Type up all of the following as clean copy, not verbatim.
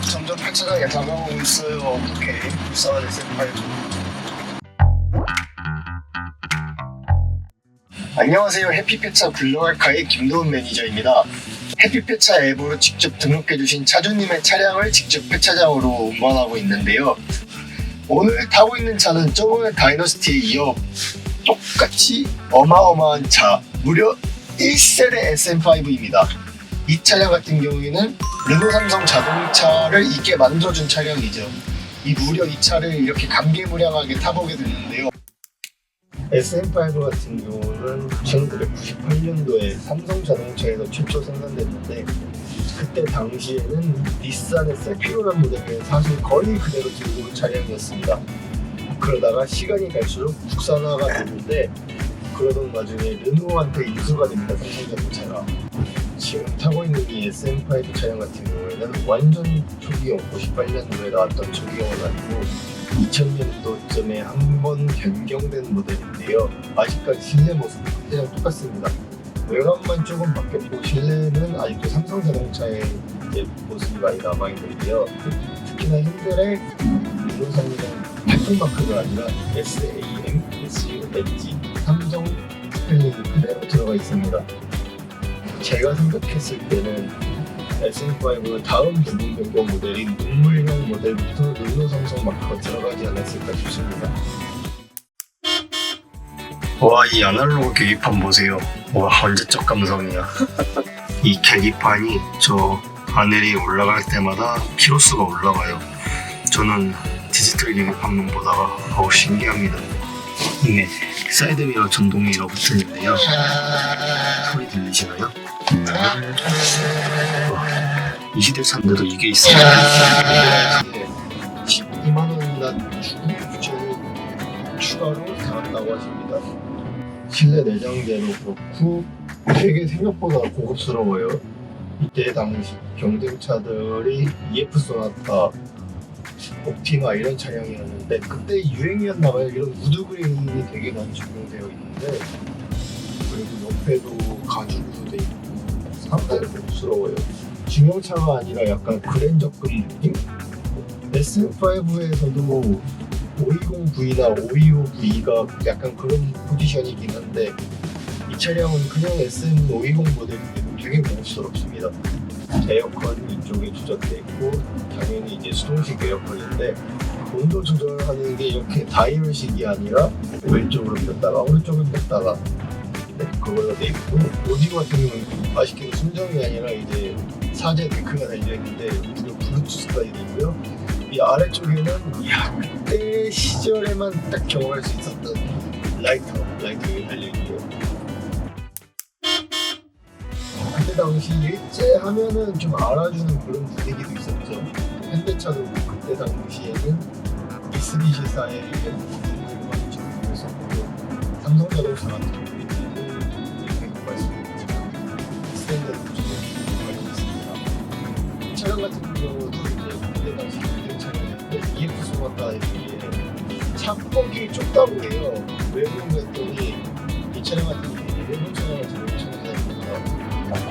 점점 폐차장에 다가오고 있어요. 오케이, 불쌍한 SM5. 안녕하세요. 해피폐차 굴러갈카의 김도훈 매니저입니다. 해피폐차 앱으로 직접 등록해주신 차주님의 차량을 직접 폐차장으로 운반하고 있는데요. 오늘 타고 있는 차는 저번에 다이너스티에 이어 똑같이 어마어마한 차, 무려 1셀의 SM5입니다. 이 차량 같은 경우에는 르노 삼성 자동차를 있게 만들어준 차량이죠. 무려 이 차를 이렇게 감개무량하게 타보게 됐는데요. SM5 같은 경우는 1998년도에 삼성 자동차에서 최초 생산됐는데, 그때 당시에는 닛산의 세피로란 모델을 사실 거의 그대로 들고 온 차량이었습니다. 그러다가 시간이 갈수록 국산화가 됐는데, 그러던 와중에 르노한테 인수가 됩니다. 삼성 자동차가. 지금 타고 있는 이 SM5 차량 같은 경우에는 완전 초기형, 98년도에 나왔던 초기형은 아니고 2000년도쯤에 한 번 변경된 모델인데요. 아직까지 실내 모습은 그때랑 똑같습니다. 외관만 조금 바뀌었고 실내는 아직도 삼성 자동차의 모습이 많이 남아있는데요. 특히나 핸들에 르노 삼성 팔뚝 마크가 아니라 SAM, SU, SG, 삼성 스펠링이 그대로 들어가 있습니다. 제가 생각했을 때는 SM5 다음 부분 변경 모델인 눈물형 모델부터 르노 삼성 마크가 들어가지 않았을까 싶습니다. 와, 이 아날로그 계기판 보세요. 와, 언제적 감성이야. 이 계기판이 저 하늘이 올라갈 때마다 키로수가 올라가요. 저는 디지털 계기판만 보다가 어우 신기합니다. 네, 사이드미러 전동미러 버튼인데요. 소리 들리시나요? 20대차인데도 이게 있어요. 12만원이나 주고 옵션이 추가로 나왔다고 하십니다. 실내 내장재도 그렇고 되게 생각보다 고급스러워요. 이때 당시 경쟁차들이 EF 소나타, 옵티마 이런 차량이었는데 그때 유행이었나봐요. 이런 우드 그레인이 되게 많이 적용되어 있는데, 그리고 옆에도 가죽으로 돼 있고 상당히 고급스러워요. 중형차가 아니라 약간 그랜저급 느낌? SM5에서도 520V나 525V가 약간 그런 포지션이긴 한데, 이 차량은 그냥 SM520 모델인데도 되게 고급스럽습니다. 에어컨 이쪽에 조작되어 있고, 당연히 이제 수동식 에어컨인데 온도 조절하는 게 이렇게 다이얼식이 아니라 왼쪽으로 폈다가 오른쪽으로 폈다가 그걸로 돼 있고, 오디오 같은 경우는 아쉽게도 순정이 아니라 이제 사제 데크가 달려있는데 무려 블루투스까지 되고요. 이 아래쪽에는 그때 시절에만 딱 경험할 수 있었던 라이트가 달려있고요. 그때 당시 일제 하면은 좀 알아주는 그런 분위기도 있었죠. 현대차도 그때 당시에는 미쓰비시사의 분위기를 많이 적용했었고, 삼성자동차 같은 경우에는 이렇게 말씀드렸지만 스탠다드 구조를 활용했습니다. 이 차량 같은 경우도 이제 그때 당시 현대차량인데 EF 소나타에 비해 차폭이 좁다고 해요. 왜 그런가 했더니 이 차량 같은 경우는 일본 차량을 자동차입니다.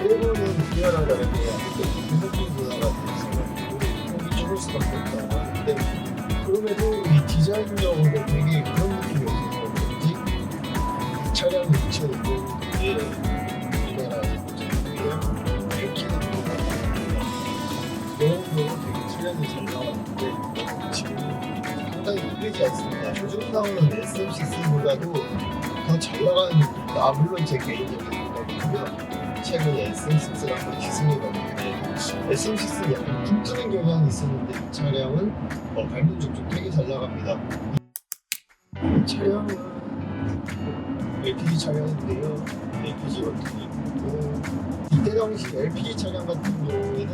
일본은 우리나라가 이렇게 유목적인 문화가 있어가지고 폭이 좁을 수밖에 없다고 하는데, 그럼에도 이 디자인적으로 되게 그런 느낌이 없어서 그런지 이 차량이 2020년도에 우리나라에서 제일 밝히는 문화가 있습니다. 그런 되게 차량이 잘 나왔는데 지금 상당히 힘들지 않습니다. 요즘 나오는 SM6보다도 더 잘 나가는 느낌입니다. 물론 제 개인적인 생각이고요. 최근에 SM6를 한번 기승해봤는데, SM6는 약간 퉁트는 경향이 있었는데 이 차량은 밟는 족족 되게 잘 나갑니다. 이 차량은 LPG 차량인데요. LPG 버튼이 있고, 이때 당시 LPG 차량 같은 경우에는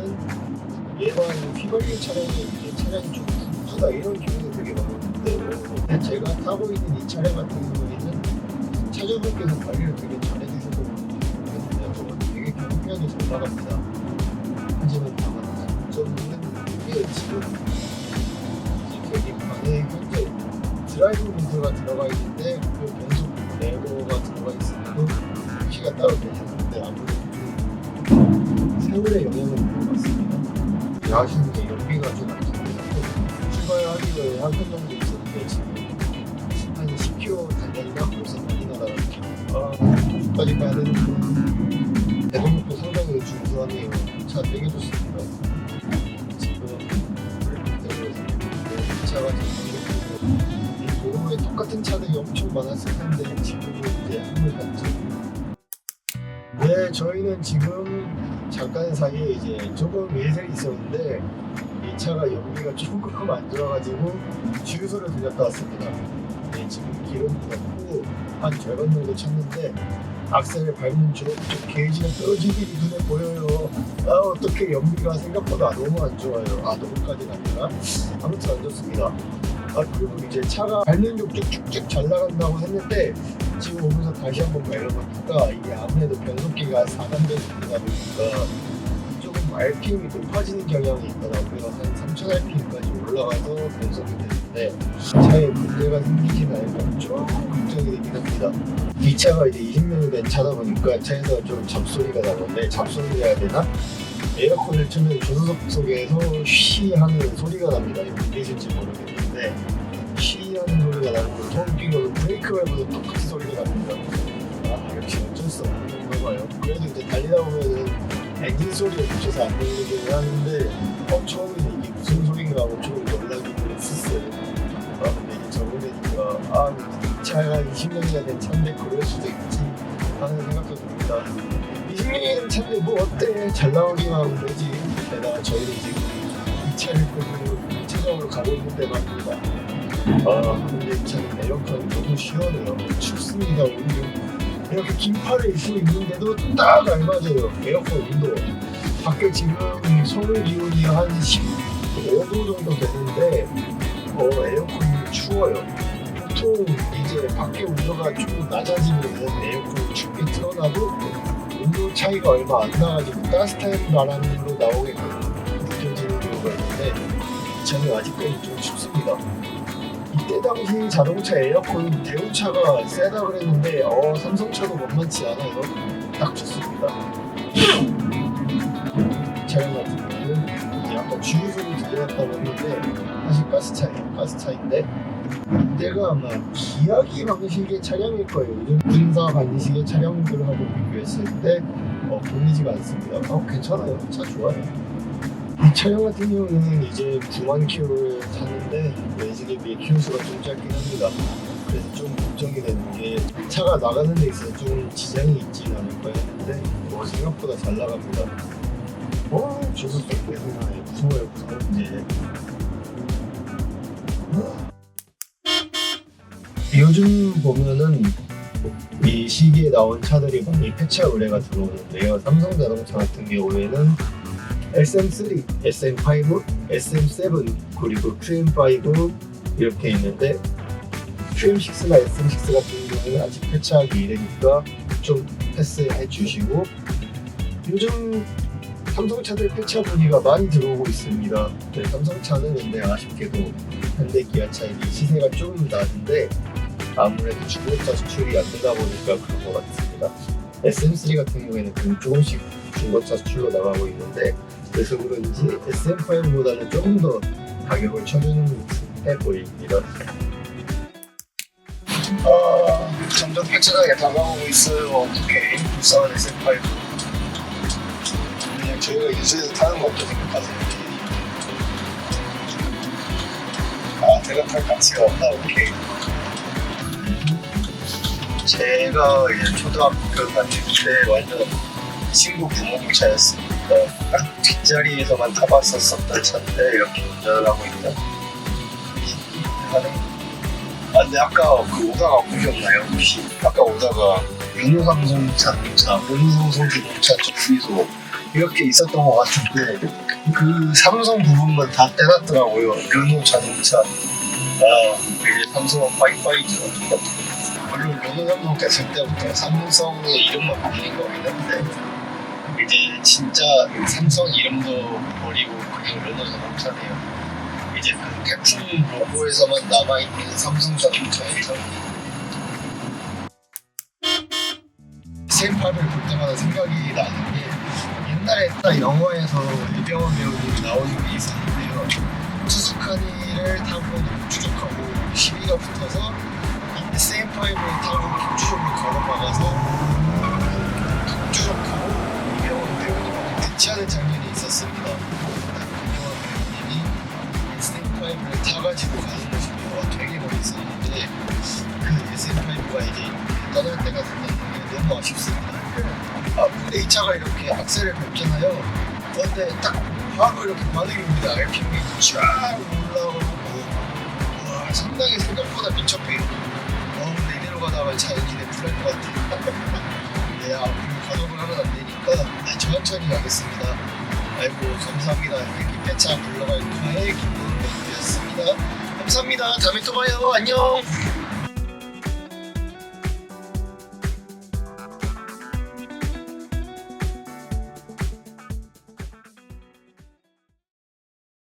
일반 휘발유 차량이 이제 차량이 좀 굵다 이런 기분이 되게 많았는데, 제가 타고 있는 이 차량 같은 경우에는 차주분께서 관리를 되게 잘해주셔서 되게 경쾌하게 잘 나갑니다. 하지만 다만 단점은 이게 지금 계기판에 현재 드라이브 모드가 들어가 있는데 그 변속 레버가 들어가 있으면 표시가 따로 되지 않는데 아무래도 세월의 영향을 받는 것 같습니다. 아쉬운 게 연비가 좀 안 좋고 출발하기가 한편 정도 있었는데 지금 한 10km 달렸나? 벌써 많이 나가거든요. 까지 가야 되는데 대동목도 상당히 중소하네요. 차 되게 좋습니다. 지금 이 차가 이 도로에 똑같은 차들이 엄청 많았을 텐데 지금은 이제 한물 갔죠. 네, 저희는 지금 잠깐 사이에 이제 조금 예색이 있었는데 이 차가 연비가 조금 안 좋아가지고 주유소를 들렸다 왔습니다. 네, 지금 기름 넣고 한 절반 정도 찼는데 악셀을 밟는 쪽 게이지가 떨어지기 눈에 보여요. 아, 어떻게 연비가 생각보다 너무 안 좋아요. 아, 너무까지는 아니라 아무튼 안 좋습니다. 아, 그리고 이제 차가 밟는 쪽 쭉쭉쭉 잘 나간다고 했는데 지금 오면서 다시 한번 밟아보니까 이게 아무래도 변속기가 4단계 정도다 보니까 조금 RPM이 높아지는 경향이 있더라고요. 그래서 한 3000rpm까지 올라가서 변속이 되는데 차에 문제가 생기진 않을까 조금 걱정이 되긴 합니다. 이 차가 이제 20년이 된 차다 보니까 차에서 좀 잡소리가 나는데 잡소리를 해야 되나? 에어컨을 틀면 조수석 속에서 쉬 하는 소리가 납니다. 들리실지 모르겠는데 쉬 하는 소리가 나고 통 끼고 브레이크 밟아도 똑같이 소리가 납니다. 아, 역시 어쩔 수 없는 건가 봐요. 그래도 이제 달리다 보면은 엔진 소리에 붙여서 안 들리긴 하는데 처음에는 이게 무슨 소리인가 하고 좀 놀라기는 했었어요. 근데 이제 적응되니까 이 차가 20년이나 된 차인데 그럴 수도 있지 하는 생각도 듭니다. 20년이 된 차인데 뭐 어때? 잘 나오기만 하면 되지. 게다가 저희는 지금 이 차를 끌고 주차장으로 가고 있는데 말입니다. 근데 이 차는 에어컨이 너무 시원해요. 춥습니다. 오히려 이렇게 긴 팔을 입고 있는데도 딱 알맞아요. 에어컨 온도. 밖에 지금 서울 기온이 한 15도 정도 되는데 에어컨이 추워요. 보통 이제 밖에 온도가 좀 낮아지면 에어컨이 춥게 틀어놔도 온도 차이가 얼마 안 나가지고 따뜻한 바람으로 나오게끔 느껴지는 경우가 있는데 이 차는 아직까지 좀 춥습니다. 이때 당시 자동차 에어컨 대우차가 세다 그랬는데 삼성차도 만만치 않아요. 딱 좋습니다. 차량 같은 경우는 이제 아까 주유소를 들려갔다고 했는데 사실 가스차인데 이때가 아마 기아기 방식의 차량일 거예요. 요즘 군사 방식의 차량들하고 비교했을 때 보이지가 않습니다. 괜찮아요. 차 좋아요. 이 차량 같은 경우는 이제 9만 킬로를 탔는데 레이징에 비해 킬로수가 좀 짧긴 합니다. 그래서 좀 걱정이 되는 게 차가 나가는 데 있어서 좀 지장이 있지는 않을까 했는데 생각보다 잘 나갑니다. 조수석 내생각에 무서워요. 이제 요즘 보면은 이 시기에 나온 차들이 많이 폐차 의뢰가 들어오는데요. 삼성자동차 같은 경우에는 SM3, SM5, SM7 그리고 QM5 이렇게 있는데 QM6나 SM6 같은 경우는 아직 폐차하기 이르니까 좀 패스해 주시고 요즘 삼성차들 폐차 분위기가 많이 들어오고 있습니다. 네, 삼성차는 근데 아쉽게도 현대 기아차의 시세가 조금 낮은데 아무래도 중고차 수출이 안 되다 보니까 그런 것 같습니다. SM3 같은 경우에는 조금씩 중고차 수출로 나가고 있는데 그래서 그런지 SM5보다는 조금 더 가격을 쳐주는 해 보입니다. 점점 폐차장에 다가오고 있어요. 어떻게 불쌍한 SM5 그냥 저희가 유수에서 타는 거 어떻게 생각하세요? 제가 탈 가치가 없다. 오케이. 제가 이제 초등학교 다닐 때 완전 친구 부모님 차였습니다. 딱 뒷자리에서만 타봤었던 차인데 이렇게 운전을 하고 있다. 근데 아까 오다가 보셨나요? 혹시? 아까 오다가 윤호삼성 자동차, 윤호삼성 자동차 주유소 이렇게 있었던 것 같은데 그 삼성 부분만 다 떼놨더라고요. 윤호 자동차. 되게 삼성은 빠이빠이죠. 물론 윤호삼성 됐을 때부터 삼성의 이름만 바뀐 거긴 한데 이제 진짜 삼성 이름도 버리고 그냥 르노 자동차네요. 이제 그 태풍 로고에서만 남아있는 삼성 자동차에서 SM8을 볼 때마다 생각이 나는 게 옛날에 딱 영화에서 이병헌 배우님 나오는 게 타가지고 가는 모습이 되게 멋있었는데 그 SM5가 이제 이렇게 떠날 때가 됐는데 너무 아쉽습니다. 앞에 이 차가 이렇게 악셀을 밟잖아요. 근데 딱 바로 이렇게 반응이 옵니다. RPM이 쫙 올라오고 와, 상당히 생각보다 민첩해요. 근데 이대로 가다가 차 엔진에 불날 것 같아요. 네, 앞으로 가속을 하면 안 되니까 천천히 가겠습니다. 아이고 감사합니다. 여기 배차 불러갈 거에 김동훈 멘트였습니다. 감사합니다. 다음에 또 봐요. 안녕.